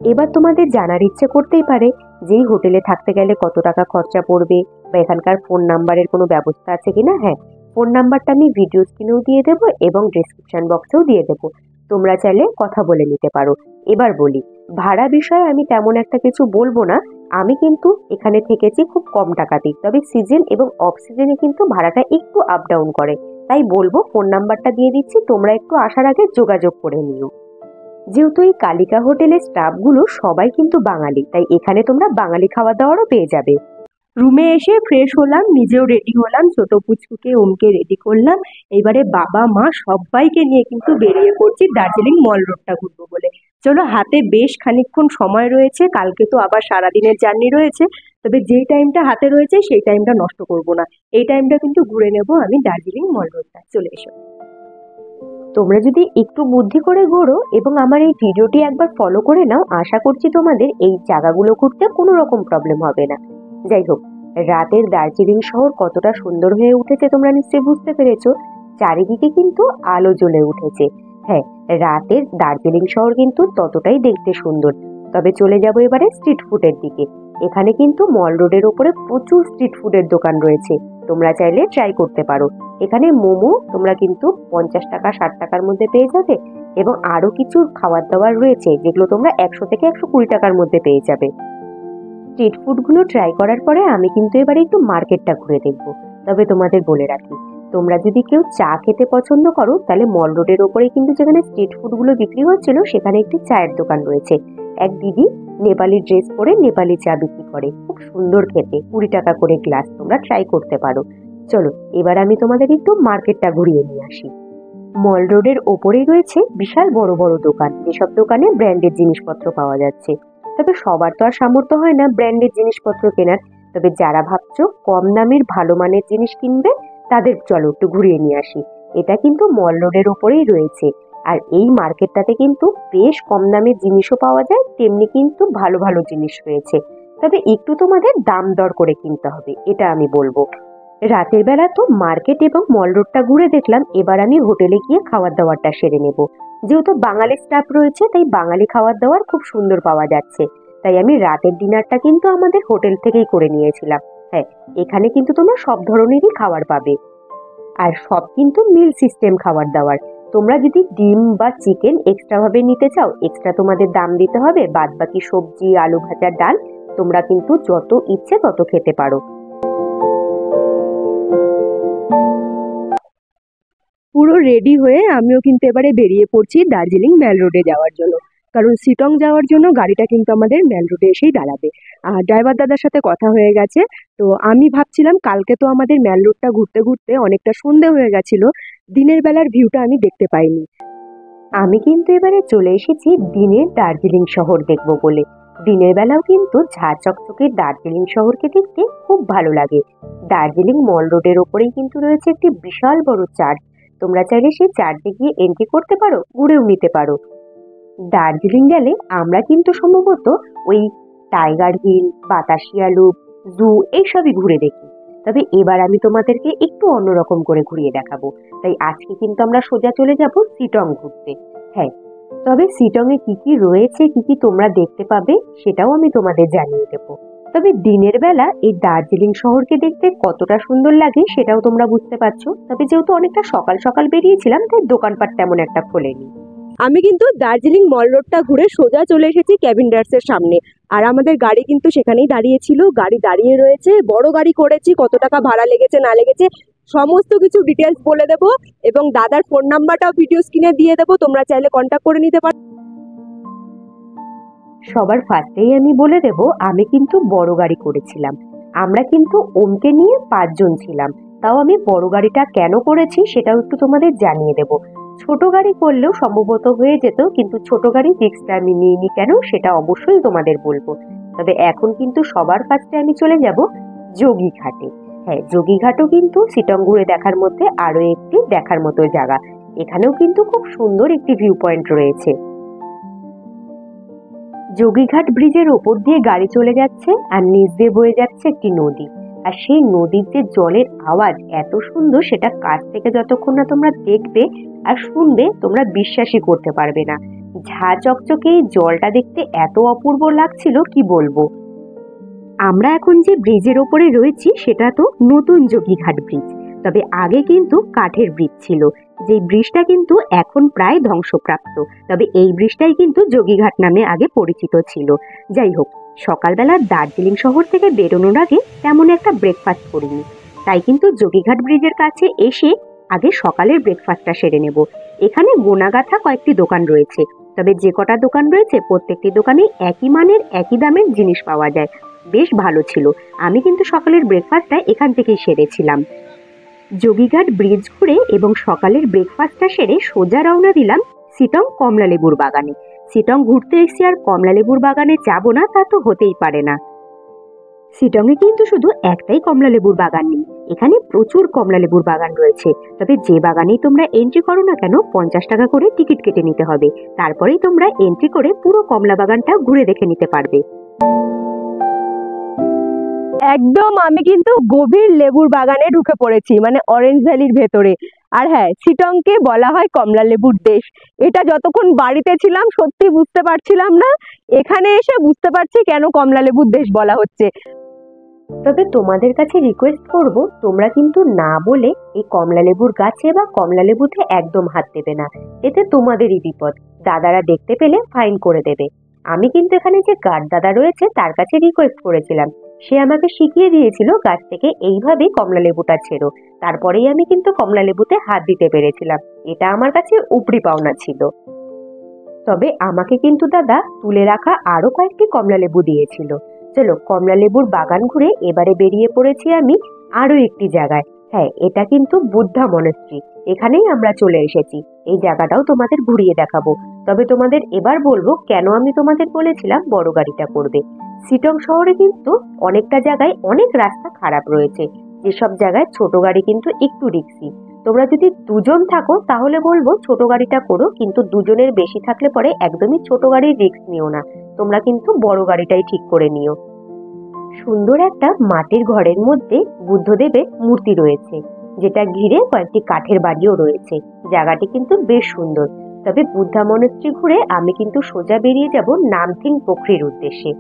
Speaker 1: এবার তোমাদের জানার ইচ্ছে করতেই পারে যে এই হোটেলে থাকতে গেলে কত টাকা খরচা পড়বে বা এখানকার ফোন নাম্বারের কোনো ব্যবস্থা আছে কিনা। হ্যাঁ, ফোন নাম্বারটা আমি ভিডিও স্ক্রিনেও দিয়ে দেবো এবং ডেসক্রিপশন বক্সেও দিয়ে দেবো, তোমরা চাইলে কথা বলে নিতে পারো। এবার বলি, ভাড়া বিষয়ে আমি তেমন একটা কিছু বলবো না। আমি কিন্তু এখানে থেকেছি খুব কম টাকাতেই, তবে সিজন এবং অফ সিজনে কিন্তু ভাড়াটা একটু আপ ডাউন করে। তাই বলবো ফোন নাম্বারটা দিয়ে দিচ্ছি, তোমরা একটু আসার আগে যোগাযোগ করে নিও। যেহেতু এই কালিকা হোটেলের স্টাফগুলো সবাই কিন্তু বাঙালি, তাই এখানে তোমরা বাঙালি খাওয়া দাওয়ারও পেয়ে যাবে। রুমে এসে ফ্রেশ হলাম, নিজেও রেডি হলাম, ছোট পুচকুকে ওমকে রেডি করলাম। এবারে বাবা মা সবাইকে নিয়ে কিন্তু বেরিয়ে পড়ছি দার্জিলিং মল রোডটা ঘুরবো বলে। চলো, হাতে বেশ খানিকক্ষণ সময় রয়েছে, কালকে তো আবার সারাদিনের জার্নি রয়েছে। তবে যেই টাইমটা হাতে রয়েছে সেই টাইমটা নষ্ট করব না, এই টাইমটা কিন্তু ঘুরে নেব আমি দার্জিলিং মল রোডটা। চলে এসো। তোমরা যদি একটু বুদ্ধি করে ঘোরো এবং আমার এই ভিডিওটি একবার ফলো করে নাও, আশা করছি তোমাদের এই জায়গাগুলো ঘুরতে কোনো রকম প্রবলেম হবে না। যাই হোক, রাতের দার্জিলিং শহর কতটা সুন্দর হয়ে উঠেছে তোমরা নিশ্চয়ই বুঝতে পেরেছো। চারিদিকে কিন্তু আলো জ্বলে উঠেছে। হ্যাঁ, রাতের দার্জিলিং শহর কিন্তু ততটাই দেখতে সুন্দর। তবে চলে যাব এবারে স্ট্রিট ফুডের দিকে। এখানে কিন্তু মল রোডের ওপরে প্রচুর স্ট্রিট ফুডের দোকান রয়েছে, তোমরা চাইলে ট্রাই করতে পারো। এখানে মোমো তোমরা কিন্তু 50 টাকা 60 টাকার মধ্যে পেয়ে যাবে এবং আরো কিছু খাবার দাবার রয়েছে যেগুলো তোমরা 100 থেকে 120 টাকার মধ্যে পেয়ে যাবে। স্ট্রিট ফুডগুলো ট্রাই করার পরে আমি কিন্তু এবারে একটু মার্কেটটা ঘুরে দেখবো। তবে তোমাদের বলে রাখি, তোমরা যদি কেউ চা খেতে পছন্দ করো তাহলে মল রোডের ওপরে কিন্তু যেখানে স্ট্রিট ফুডগুলো বিক্রি হচ্ছিল সেখানে একটি চায়ের দোকান রয়েছে। এক দিদি নেপালি ড্রেস পরে নেপালি চা বিক্রি করে, খুব সুন্দর খেতে, 20 টাকা করে গ্লাস, তোমরা ট্রাই করতে পারো। চলো, এবার আমি তোমাদের একটু মার্কেটটা ঘুরিয়ে নিয়ে আসি। মল রোডের ওপরেই রয়েছে বিশাল বড় বড় দোকান, যেসব দোকানে ব্র্যান্ডেড জিনিসপত্র পাওয়া যাচ্ছে। তবে সবার তো আর সামর্থ্য হয় না ব্র্যান্ডেড জিনিসপত্র কেনার। তবে যারা ভাবছো কম দামের ভালো মানের জিনিস কিনবে, তাদের চলো একটু ঘুরিয়ে নিয়ে আসি। এটা কিন্তু মল রোডের ওপরেই রয়েছে। আর এই মার্কেটটাতে কিন্তু বেশ কম দামের জিনিসও পাওয়া যায়, তেমনি কিন্তু ভালো ভালো জিনিস রয়েছে। তবে একটু তোমাদের দাম দর করে কিনতে হবে, এটা আমি বলবো। রাতের বেলা তো মার্কেট এবং মল রোডটা ঘুরে দেখলাম, এবার আমি হোটেলে গিয়ে খাবার দাবারটা সেরে নেব। যেহেতু বাঙালি স্টাফ রয়েছে তাই বাঙালি খাবার দাবার খুব সুন্দর পাওয়া যাচ্ছে। তাই আমি রাতের ডিনারটা কিন্তু আমাদের হোটেল থেকেই করে নিয়েছিলাম। হ্যাঁ, এখানে কিন্তু তোমরা সব ধরনেরই খাবার পাবে, আর সব কিন্তু মিল সিস্টেম খাবার দাবার। তোমরা যদি ডিম বা চিকেন এক্সট্রা ভাবে নিতে চাও, এক্সট্রা তোমাদের দাম দিতে হবে। বাদ বাকি সবজি, আলু ভাজা, ডাল তোমরা কিন্তু যত ইচ্ছে তত খেতে পারো। পুরো রেডি হয়ে আমিও কিন্তু এবারে বেরিয়ে পড়ছি দার্জিলিং মেল রোডে যাওয়ার জন্য, কারণ সিটং যাওয়ার জন্য গাড়িটা কিন্তু আমাদের মেল রোডে এসেই দাঁড়াবে। আর ড্রাইভার দাদার সাথে কথা হয়ে গেছে। তো আমি ভাবছিলাম, কালকে তো আমাদের মেল রোডটা ঘুরতে ঘুরতে অনেকটা সন্ধে হয়ে গেছিল, দিনের বেলার ভিউটা আমি দেখতে পাইনি। আমি কিন্তু এবারে চলে এসেছি দিনের দার্জিলিং শহর দেখবো বলে। দিনের বেলাও কিন্তু ঝাঁ চকচকে দার্জিলিং শহরকে দেখতে খুব ভালো লাগে। দার্জিলিং মল রোডের ওপরেই কিন্তু রয়েছে একটি বিশাল বড় চার্চ। তোমরা চাইলে সেই চার্চে গিয়ে এন্ট্রি করতে পারো, ঘুরেও নিতে পারো। দার্জিলিং গেলে আমরা কিন্তু সম্ভবত ওই টাইগার হিল, বাতাসিয়া লুপ, জু এইসবই ঘুরে দেখি। তবে এবার আমি তোমাদেরকে একটু অন্যরকম করে ঘুরিয়ে দেখাবো। তাই আজকে কিন্তু আমরা সোজা চলে যাব সিটং ঘুরতে। হ্যাঁ, তবে সিটং এ কি কি রয়েছে, কি কি তোমরা দেখতে পাবে সেটাও আমি তোমাদের জানিয়ে দেবো। তবে দিনের বেলা এই দার্জিলিং শহরকে দেখতে কতটা সুন্দর লাগে সেটাও তোমরা বুঝতে পারছো। তবে যেহেতু অনেকটা সকাল সকাল বেরিয়েছিলাম, তাই দোকানপাট তেমন একটা খোলেনি। আমি কিন্তু দার্জিলিং মল রোডটা ঘুরে সোজা চলে এসেছি ক্যাবিন্ডার্সের সামনে। আর আমাদের গাড়ি কিন্তু সেখানেই দাঁড়িয়েছিল, গাড়ি দাঁড়িয়ে রয়েছে। বড় গাড়ি করেছি, কত টাকা ভাড়া লেগেছে না লেগেছে সমস্ত কিছু ডিটেলস বলে দেবো, এবং দাদার ফোন নাম্বারটাও ভিডিও স্ক্রিনে দিয়ে দেবো, তোমরা চাইলে কন্ট্যাক্ট করে নিতে পারো। সবার ফার্স্টেই আমি বলে দেব, আমি কিন্তু বড় গাড়ি করেছিলাম। আমরা কিন্তু ওমকে নিয়ে 5 জন ছিলাম। তাও আমি বড় গাড়িটা কেন করেছি সেটাও একটু তোমাদের জানিয়ে দেব। ছোট গাড়ি করলেও সম্ভবত হয়ে যেত, কিন্তু ছোট গাড়ি রিস্কটা আমি নিইনি কেন সেটা অবশ্যই তোমাদের বলবো। তবে এখন কিন্তু সবার ফার্স্টে আমি চলে যাব যোগীঘাটে। হ্যাঁ, যোগীঘাটও কিন্তু সিটং ঘুরে দেখার মধ্যে আরো একটি দেখার মতো জায়গা। এখানেও কিন্তু খুব সুন্দর একটি ভিউ পয়েন্ট রয়েছে। যোগীঘাট ব্রিজের ওপর দিয়ে গাড়ি চলে যাচ্ছে, আর নিচ দিয়ে বয়ে যাচ্ছে একটি নদী। আর সেই নদীর যে জলের আওয়াজ এত সুন্দর, সেটা কাছ থেকে যতক্ষণ না তোমরা দেখবে আর শুনবে তোমরা বিশ্বাসই করতে পারবে না। ঝাঁ চকচকে জলটা দেখতে এত অপূর্ব লাগছিল কি বলবো। আমরা এখন যে ব্রিজের ওপরে রয়েছি সেটা তো নতুন যোগীঘাট ব্রিজ। তবে আগে কিন্তু কাঠের ব্রিজ ছিল, যে ব্রিজটা কিন্তু এখন প্রায় ধ্বংসপ্রাপ্ত। তবে এই ব্রিজটাই কিন্তু যোগীঘাট নামে আগে পরিচিত ছিল। যাই হোক, সকালবেলা দার্জিলিং শহর থেকে বেরোনোর আগে তেমন একটা ব্রেকফাস্ট করিনি, তাই কিন্তু যোগীঘাট ব্রিজের কাছে এসে আগে সকালের ব্রেকফাস্টটা সেরে নেব। এখানে গোনাগাথা কয়েকটি দোকান রয়েছে, তবে যে কটা দোকান রয়েছে প্রত্যেকটি দোকানে একই মানের একই দামের জিনিস পাওয়া যায়। বেশ ভালো ছিল। আমি কিন্তু সকালের ব্রেকফাস্টটা এখান থেকেই সেরেছিলাম। যোগীঘাট ব্রিজ ঘুরে এবং সকালের ব্রেকফাস্টটা সেরে সোজা রওনা দিলাম সিটং কমলালেবুর বাগানে। সিটং ঘুরতে এসেছি আর কমলালেবুর বাগানে যাব না তা তো হতেই পারে না। সিটংয়ে কিন্তু শুধু একটাই কমলালেবুর বাগান নেই, এখানে প্রচুর কমলালেবুর বাগান রয়েছে। তবে যে বাগানেই তোমরা এন্ট্রি করো না কেন 50 টাকা করে টিকিট কেটে নিতে হবে। তারপরেই তোমরা এন্ট্রি করে পুরো কমলা বাগানটা ঘুরে দেখে নিতে পারবে। একদম আমি কিন্তু গভীর লেবুর বাগানে ঢুকে পড়েছি, মানে অরেঞ্জ ভ্যালির ভেতরে। আর হ্যাঁ, সিটংকে বলা হয় কমলা লেবুর দেশ। এটা যতক্ষণ বাড়িতে ছিলাম সত্যি বুঝতে পারছিলাম না, এখানে এসে বুঝতে পারছি কেন কমলা লেবুর দেশ বলা হচ্ছে। তবে তোমাদের কাছে রিকোয়েস্ট করব, তোমরা কিন্তু না বলে এই কমলা লেবুর গাছে বা কমলা লেবুতে একদম হাত দেবে না, এতে তোমাদেরই বিপদ। দাদারা দেখতে পেলে ফাইন করে দেবে। আমি কিন্তু এখানে যে গার্ড দাদা রয়েছে তার কাছে রিকোয়েস্ট করেছিলাম, সে আমাকে শিখিয়ে দিয়েছিল গাছ থেকে এইভাবে কমলা লেবুটা ছেড়ো। তারপরেই আমি কিন্তু কমলা লেবুতে হাত দিতে পেরেছিলাম। এটা আমার কাছে উপরি পাওনা ছিল। তবে আমাকে কিন্তু দাদা তুলে রাখা আরো কয়েকটি কমলা লেবু দিয়েছিল। চলো, কমলা লেবুর বাগান ঘুরে এবারে বেরিয়ে পড়েছি আমি আরো একটি জায়গায়। হ্যাঁ, এটা কিন্তু বুদ্ধা মনাস্ট্রি, এখানেই আমরা চলে এসেছি। এই জায়গাটাও তোমাদের ঘুরিয়ে দেখাবো। তবে তোমাদের এবার বলবো কেন আমি তোমাদের বলেছিলাম বড় গাড়িটা করবে। সিটং শহরে কিন্তু অনেকটা জায়গায় অনেক রাস্তা খারাপ রয়েছে, যেসব জায়গায় ছোট গাড়ি কিন্তু একটু রিস্কি। তোমরা যদি 2 জন থাকো তাহলে বলবো ছোট গাড়িটা করো, কিন্তু 2 জনের বেশি থাকলে পরে একদমই ছোট গাড়ির রিস্ক নিও না, তোমরা কিন্তু বড় গাড়িটাই ঠিক করে নিও। সুন্দর একটা মাটির ঘরের মধ্যে বুদ্ধদেবের মূর্তি রয়েছে, যেটা ঘিরে কয়েকটি কাঠের বাড়িও রয়েছে। জায়গাটি কিন্তু বেশ সুন্দর। তবে বুদ্ধা মনস্ট্রি ঘুরে আমি কিন্তু সোজা বেরিয়ে যাব নামথিং পোখরির উদ্দেশ্যে।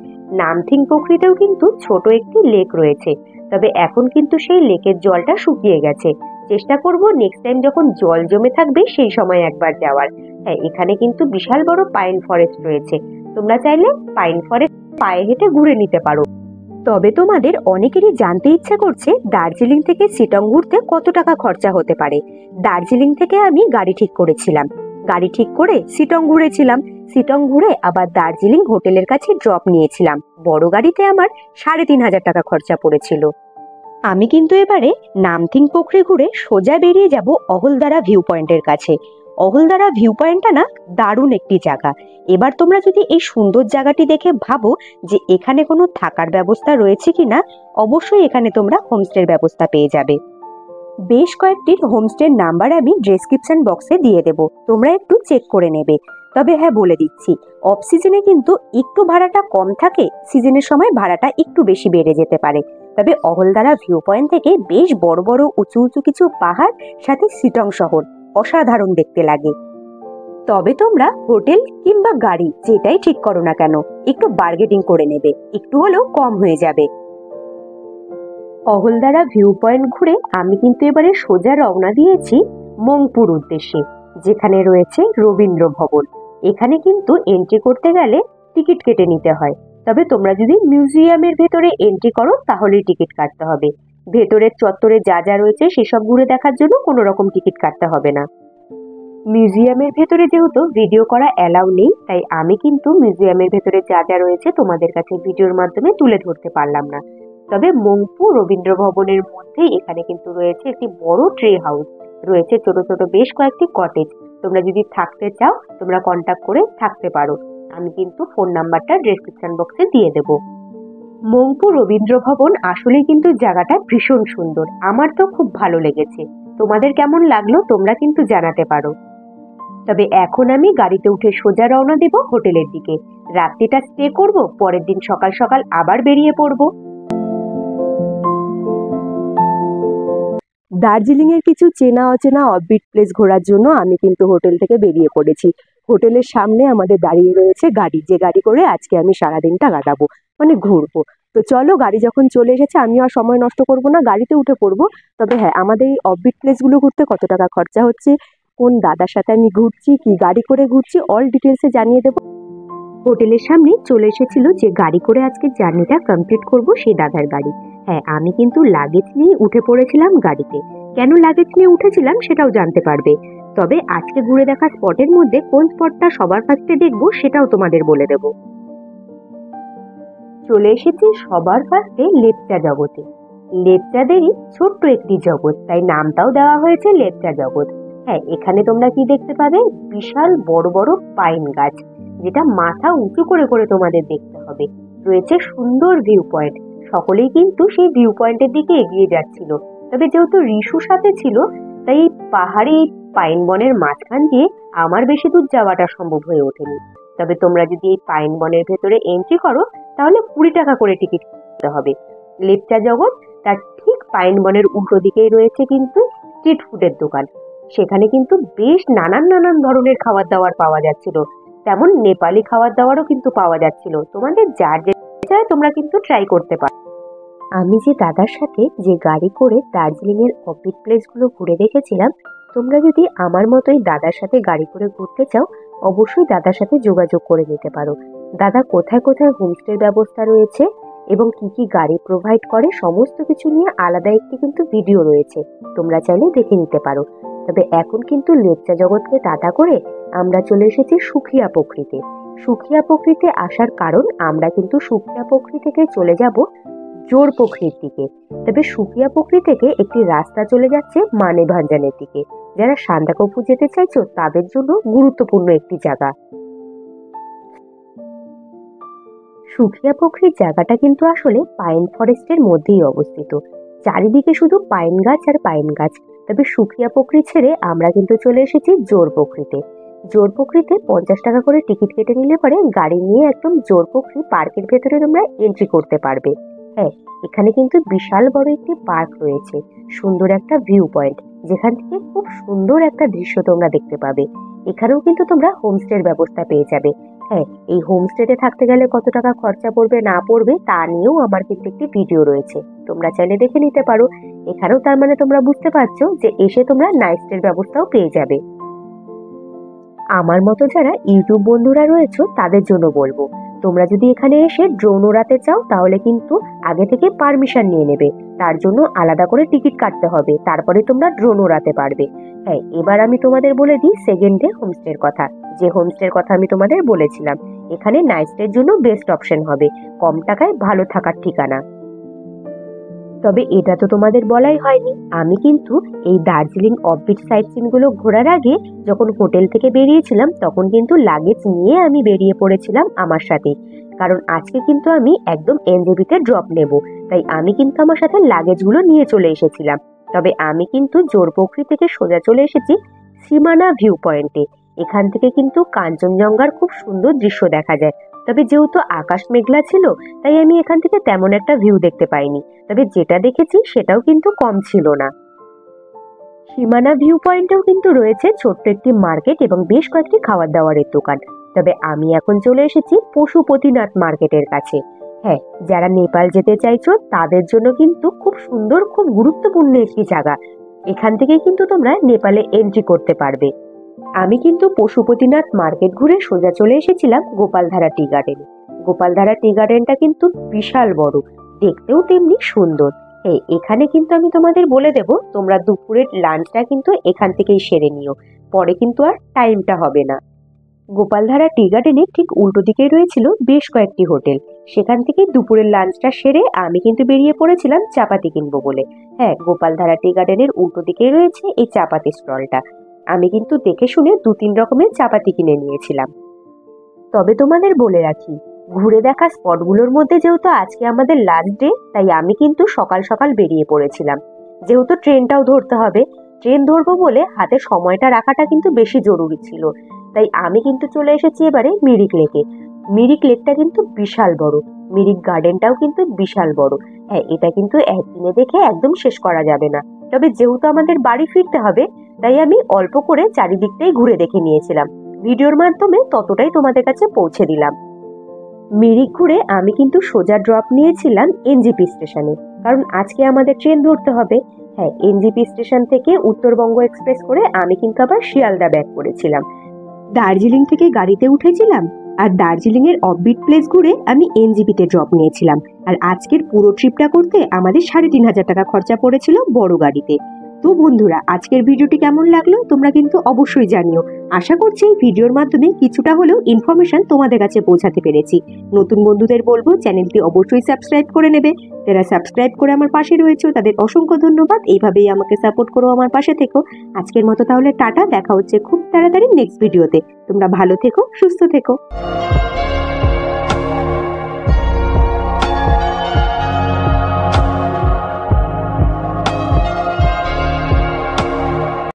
Speaker 1: নামথিং পোখরিতেও কিন্তু ছোট একটি লেক রয়েছে, তবে এখন কিন্তু সেই লেকের জলটা শুকিয়ে গেছে। চেষ্টা করব নেক্সট টাইম যখন জল জমে থাকবে সেই সময় একবার যাওয়ার। হ্যাঁ, এখানে কিন্তু বিশাল বড় পাইন ফরেস্ট রয়েছে, তোমরা চাইলে পাইন ফরেস্ট পায়ে হেঁটে ঘুরে নিতে পারো। তবে তোমাদের অনেকেরই জানতে ইচ্ছে করছে দার্জিলিং থেকে চিটং ঘুরতে কত টাকা খরচা হতে পারে। দার্জিলিং থেকে আমি গাড়ি ঠিক করেছিলাম, গাড়ি ঠিক করে চিটং ঘুরেছিলাম, চিটং ঘুরে আবার দার্জিলিং হোটেলের কাছে ড্রপ নিয়েছিলাম। বড় গাড়িতে আমার 3,500 টাকা খরচা পড়েছিল। আমি কিন্তু এবারে নামথিং পোখরি ঘুরে সোজা বেরিয়ে যাব অহলদারা ভিউ পয়েন্টের কাছে। অহলদারা ভিউ পয়েন্টটা না দারুণ একটি জায়গা। এবার তোমরা যদি এই সুন্দর জায়গাটি দেখে ভাবো যে এখানে কোনো থাকার ব্যবস্থা রয়েছে কিনা, অবশ্যই এখানে তোমরা হোমস্টের ব্যবস্থা পেয়ে যাবে। বেশ কয়েকটির হোমস্টের নাম্বার আমি ডেসক্রিপশন বক্সে দিয়ে দেব, তোমরা একটু চেক করে নেবে। তবে হ্যাঁ, বলে দিচ্ছি অফ সিজনে কিন্তু একটু ভাড়াটা কম থাকে, সিজনের সময় ভাড়াটা একটু বেশি বেড়ে যেতে পারে। তবে অহলদারা ভিউ পয়েন্ট থেকে বেশ বড় বড় উঁচু উঁচু কিছু পাহাড়, সাথে চিটং শহর অসাধারণ দেখতে লাগে। তবে তোমরা হোটেল কিংবা গাড়ি যেটাই ঠিক করো না কেন, একটু বার্গেটিং করে নেবে, একটু হলেও কম হয়ে যাবে। অহলদারা ভিউ পয়েন্ট ঘুরে আমি কিন্তু এবারে সোজা রওনা দিয়েছি মংপুর উদ্দেশ্যে, যেখানে রয়েছে রবীন্দ্র ভবন। এখানে কিন্তু এন্ট্রি করতে গেলে টিকিট কেটে নিতে হয়, তবে তোমরা যদি মিউজিয়ামের ভেতরে এন্ট্রি করো তাহলেই টিকিট কাটতে হবে। ভেতরের চত্বরে যা যা রয়েছে সেসব ঘুরে দেখার জন্য কোনো রকম টিকিট কাটতে হবে না। মিউজিয়ামের ভেতরে যেহেতু ভিডিও করা অ্যালাউ নেই, তাই আমি কিন্তু মিউজিয়ামের ভেতরে যা যা রয়েছে তোমাদের কাছে ভিডিওর মাধ্যমে তুলে ধরতে পারলাম না। তবে মংপু রবীন্দ্র ভবনের মধ্যেই এখানে কিন্তু রয়েছে একটি বড় ট্রি হাউস, রয়েছে ছোট ছোট বেশ কয়েকটি কটেজ। তোমরা যদি থাকতে চাও তোমরা কন্ট্যাক্ট করে থাকতে পারো, আমি কিন্তু ফোন নাম্বারটা ডেসক্রিপশন বক্সে দিয়ে দেব। মংপু রবীন্দ্র ভবন আসলে কিন্তু জায়গাটা ভীষণ সুন্দর, আমার তো খুব ভালো লেগেছে। তোমাদের কেমন লাগলো তোমরা কিন্তু জানাতে পারো। তবে এখন আমি গাড়িতে উঠে সোজা রওনা দেব হোটেলের দিকে। রাত্রিটা স্টে করব, পরের দিন সকাল সকাল আবার বেরিয়ে পড়ব। দার্জিলিং এর কিছু চেনা অচেনা অফবিট প্লেস ঘোরার জন্য আমি কিন্তু হোটেল থেকে বেরিয়ে পড়েছি। হোটেলের সামনে আমাদের দাঁড়িয়ে রয়েছে গাড়ি, যে গাড়ি করে আজকে আমি সারাদিনটা কাটাবো, মানে ঘুরবো। তো চলো, গাড়ি যখন চলে এসেছে আমি আর সময় নষ্ট করব না, গাড়িতে উঠে পড়বো। তবে হ্যাঁ, আমাদের এই অফবিট প্লেসগুলো ঘুরতে কত টাকা খরচা হচ্ছে, কোন দাদার সাথে আমি ঘুরছি, কি গাড়ি করে ঘুরছি, অল ডিটেলসে জানিয়ে দেবো। হোটেলের সামনে চলে এসেছিল যে গাড়ি করে আজকে জার্নিটা কমপ্লিট করব সেই দাদার গাড়ি। হ্যাঁ, আমি কিন্তু লাগেজ নিয়ে উঠে পড়েছিলাম গাড়িতে। কেন লাগেজ নিয়ে উঠেছিলাম সেটাও জানতে পারবে। তবে আজকে ঘুরে দেখা স্পটের মধ্যে কোন স্পটটা সবার ফার্স্টে দেখবো সেটাও তোমাদের বলে দেব। চলে এসেছি সবার ফার্স্টে লেপচা জগতে। লেপচাদেরই ছোট্ট একটি জগৎ, তাই নামটাও দেওয়া হয়েছে লেপচা জগৎ। হ্যাঁ, এখানে তোমরা কি দেখতে পাবে, বিশাল বড় বড় পাইন গাছ, যেটা মাথা উঁচু করে করে তোমাদের দেখতে হবে। রয়েছে সুন্দর ভিউ পয়েন্ট, সকলেই কিন্তু সেই ভিউ পয়েন্টের দিকে এগিয়ে যাচ্ছিল। তবে যেহেতু রিশু সাথে ছিল, তাই এই পাহাড়ি পাইন বনের মাঝখান দিয়ে আমার বেশি দূর যাওয়াটা সম্ভব হয়ে ওঠেনি। তবে তোমরা যদি এই পাইন বনের ভেতরে এন্ট্রি করো তাহলে 20 টাকা করে টিকিট দিতে হবে। লেপচা জগৎ তার ঠিক পাইন বনের উল্টো দিকেই রয়েছে কিন্তু স্ট্রিট ফুডের দোকান। সেখানে কিন্তু বেশ নানান নানান ধরনের খাবার দাবার পাওয়া যাচ্ছিল, তেমন নেপালি খাবার দাবারও কিন্তু পাওয়া যাচ্ছিল। তোমাদের যার যেটা চাই তোমরা কিন্তু ট্রাই করতে পারো। আমি যে দাদার সাথে যে গাড়ি করে দার্জিলিং এর অফবিট প্লেসগুলো ঘুরে দেখেছিলাম, তোমরা যদি আমার মতোই দাদার সাথে গাড়ি করে ঘুরতে চাও অবশ্যই দাদার সাথে যোগাযোগ করে নিতে পারো। দাদা কোথায় কোথায় হোমস্টের ব্যবস্থা রয়েছে এবং কি কি গাড়ি প্রোভাইড করে সমস্ত কিছু নিয়ে আলাদা একটি কিন্তু ভিডিও রয়েছে, তোমরা চাইলে দেখে নিতে পারো। তবে এখন কিন্তু লেপচা জগৎকে টাটা করে আমরা চলে এসেছি সুখিয়া পোখরিতে। সুখিয়া পোখরিতে আসার কারণ আমরা কিন্তু সুখিয়া পোখরি থেকে চলে যাব জোর পোখরির দিকে। তবে সুখিয়া পোখরি থেকে একটি রাস্তা চলে যাচ্ছে মানে ভাঞ্জানের দিকে। যারা সান্দাকফু যেতে চাইছো তাদের জন্য গুরুত্বপূর্ণ একটি জায়গা। সুখিয়া পোখরির জায়গাটা কিন্তু আসলে পাইন ফরেস্টের মধ্যেই অবস্থিত, চারিদিকে শুধু পাইন গাছ আর পাইন গাছ। তবে সুখিয়া পোখরি ছেড়ে আমরা কিন্তু চলে এসেছি জোর পোখরিতে। জোর পোখরিতে 50 টাকা করে টিকিট কেটে নিলে পরে গাড়ি নিয়ে একদম জোর পোখরি পার্কের ভেতরে তোমরা এন্ট্রি করতে পারবে। হ্যাঁ, এখানে কিন্তু বিশাল বড় একটি পার্ক রয়েছে, সুন্দর একটা ভিউ পয়েন্ট, যেখান থেকে খুব সুন্দর একটা দৃশ্য তোমরা দেখতে পাবে। এখানেও কিন্তু তোমরা হোমস্টের ব্যবস্থা পেয়ে যাবে। হ্যাঁ, এই হোমস্টেতে থাকতে গেলে কত টাকা খরচা পড়বে না পড়বে তা নিয়েও আমার কিন্তু একটি ভিডিও রয়েছে, তোমরা চাইলে দেখে নিতে পারো। এখানেও তার মানে তোমরা বুঝতে পারছো যে এসে তোমরা নাইট স্টের ব্যবস্থাও পেয়ে যাবে। আমার মতো যারা ইউটিউব বন্ধুরা রয়েছে তাদের জন্য বলবো, তোমরা যদি এখানে এসে ড্রোন ওড়াতে চাও তাহলে কিন্তু আগে থেকে পারমিশন নিয়ে নেবে, তার জন্য আলাদা করে টিকিট কাটতে হবে, তারপরে তোমরা ড্রোন ওড়াতে পারবে। হ্যাঁ, এবার আমি তোমাদের বলে দিই সেকেন্ড ডে হোমস্টের কথা। যে হোমস্টের কথা আমি তোমাদের বলেছিলাম, এখানে নাইট স্টের জন্য বেস্ট অপশন হবে, কম টাকায় ভালো থাকার ঠিকানা। তবে এটা তো তোমাদের বলাই হয়নি, আমি কিন্তু এই দার্জিলিং অফবিট সাইট সিন গুলো ঘোরার আগে যখন হোটেল থেকে বেরিয়েছিলাম তখন কিন্তু লাগেজ নিয়ে আমি বেরিয়ে পড়েছিলাম আমার সাথে, কারণ আজকে কিন্তু আমি একদম এনজেপিতে ড্রপ নেব, তাই আমি কিন্তু আমার সাথে লাগেজগুলো নিয়ে চলে এসেছিলাম। তবে আমি কিন্তু জোরপোখরি থেকে সোজা চলে এসেছি সীমানা ভিউ পয়েন্টে। এখান থেকে কিন্তু কাঞ্চনজঙ্ঘার খুব সুন্দর দৃশ্য দেখা যায়। তবে যেহেতু আকাশ মেঘলা ছিল তাই আমি এখান থেকে তেমন একটা ভিউ দেখতে পাইনি, তবে যেটা দেখেছি সেটাও কিন্তু কম ছিল না। সীমানা ভিউ পয়েন্টেও কিন্তু রয়েছে ছোট্ট একটি মার্কেট এবং বেশ কয়েকটি খাবার দাবারের দোকান। তবে আমি এখন চলে এসেছি পশুপতিনাথ মার্কেটের কাছে। হ্যাঁ, যারা নেপাল যেতে চাইছো তাদের জন্য কিন্তু খুব সুন্দর, খুব গুরুত্বপূর্ণ একটি জায়গা। এখান থেকে কিন্তু তোমরা নেপালে এন্ট্রি করতে পারবে। আমি কিন্তু পশুপতিনাথ মার্কেট ঘুরে সোজা চলে এসেছিলাম গোপালধারা টি গার্ডেনে। গোপালধারা টি গার্ডেনটা কিন্তু বিশাল বড়, দেখতেও তেমনি সুন্দর। এখানে কিন্তু আমি তোমাদের বলে দেব, তোমরা দুপুরের লাঞ্চটা কিন্তু এখান থেকেই সেরে নিও, পরে কিন্তু আর টাইমটা হবে না। গোপালধারা টি গার্ডেনে ঠিক উল্টো দিকে রয়েছিল বেশ কয়েকটি হোটেল, সেখান থেকে দুপুরের লাঞ্চটা সেরে আমি কিন্তু বেরিয়ে পড়েছিলাম চাপাতি কিনবো বলে। হ্যাঁ, গোপালধারা টি গার্ডেনের উল্টো দিকে রয়েছে এই চাপাতি স্টলটা। আমি কিন্তু দেখে শুনে 2-3 রকমের চাপাতি কিনে নিয়েছিলাম। তবে তোমাদের বলে রাখি, ঘুরে দেখা স্পটগুলোর মধ্যে যেহেতু আজকে আমাদের লাস্ট ডে, তাই আমি কিন্তু সকাল সকাল বেরিয়ে পড়েছিলাম। যেহেতু ট্রেনটাও ধরতে হবে, ট্রেন ধরবো বলে হাতে সময়টা রাখাটা কিন্তু বেশি জরুরি ছিল, তাই আমি কিন্তু চলে এসেছি এবারে মিরিক লেকে। মিরিক লেকটা কিন্তু বিশাল বড়, মিরিক গার্ডেনটাও কিন্তু বিশাল বড়। হ্যাঁ, এটা কিন্তু একদিনে দেখে একদম শেষ করা যাবে না, তবে যেহেতু আমাদের বাড়ি ফিরতে হবে তাই আমি অল্প করে চারিদিকটাই ঘুরে দেখে নিয়েছিলাম, ভিডিওর মাধ্যমে ততটাই তোমাদের কাছে পৌঁছে দিলাম। মিরিক ঘুরে আমি কিন্তু সোজা ড্রপ নিয়েছিলাম এনজিপি স্টেশনে, কারণ আজকে আমাদের ট্রেন ধরতে হবে। হ্যাঁ, এনজিপি স্টেশন থেকে উত্তরবঙ্গ এক্সপ্রেস করে আমি কিন্তু আবার শিয়ালদা ব্যাক করেছিলাম। দার্জিলিং থেকে গাড়িতে উঠেছিলাম আর দার্জিলিং এর অফবিট প্লেস ঘুরে আমি এনজিপিতে ড্রপ নিয়েছিলাম। আর আজকের পুরো ট্রিপটা করতে আমাদের 3,500 টাকা খরচা পড়েছিল বড় গাড়িতে। তো বন্ধুরা, আজকের ভিডিওটি কেমন লাগলো তোমরা কিন্তু অবশ্যই জানিও। আশা করছি এই ভিডিওর মাধ্যমে কিছুটা হলেও ইনফরমেশন তোমাদের কাছে পৌঁছাতে পেরেছি। নতুন বন্ধুদের বলবো চ্যানেলটি অবশ্যই সাবস্ক্রাইব করে নেবে। যারা সাবস্ক্রাইব করে আমার পাশে রয়েছে তাদের অসংখ্য ধন্যবাদ। এইভাবেই আমাকে সাপোর্ট করো, আমার পাশে থেকো। আজকের মতো তাহলে টাটা, দেখা হচ্ছে খুব তাড়াতাড়ি নেক্সট ভিডিওতে। তোমরা ভালো থেকো, সুস্থ থেকো।